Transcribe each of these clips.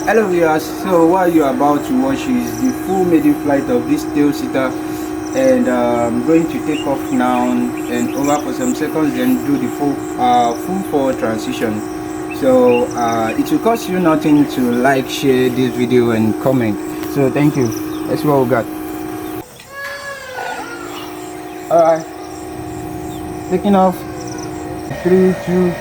Hello viewers, so what you're about to watch is the full maiden flight of this tailsitter, and I'm going to take off now and over for some seconds, then do the full forward transition. So it will cost you nothing to like, share this video and comment. So thank you. That's what we got. Alright, taking off. 3, 2.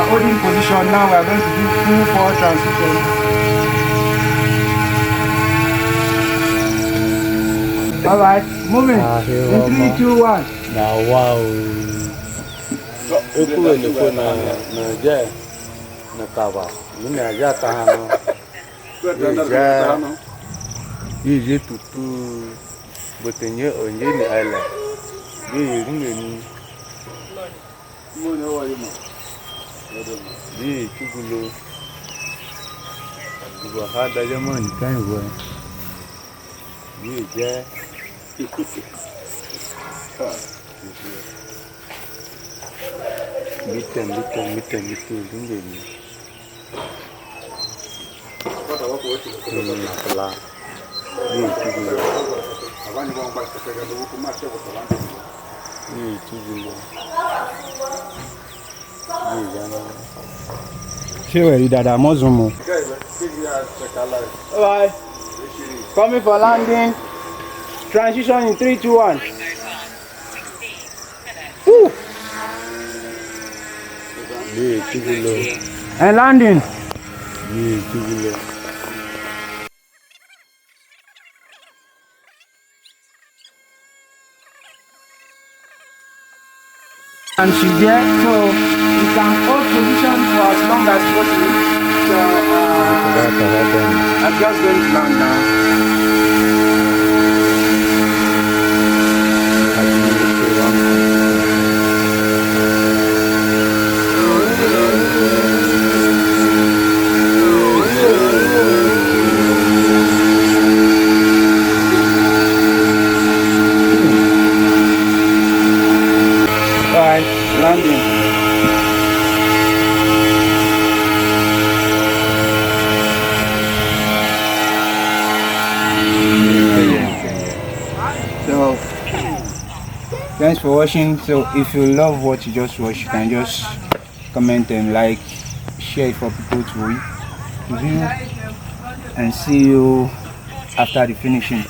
Holding position. Now we are going to do full forward transition. Alright, moving. In 3, 2, 1. Now wow. Ekuwe niko na je na kaba. Mimi aja tahano. Ye tutu botenye onye ni ala. Ye ngeni. Ye chugulo. Kuba hada jamani kai bwa. Ye je. Mitten dingeni. Nakala. Ye chugulo. Ye chugulo. Ye jana. Shewe dada mozumu. Alright. Coming for landing. Transition in 3, 2, 1. Woo. Ye chugulo. And landing. Ye chugulo. And she's there, so you can hold position for as long as possible. So I'm just going to land now. Landing. So thanks for watching. So if you love what you just watched, you can just comment and like, share it for people to view, and see you after the finishing.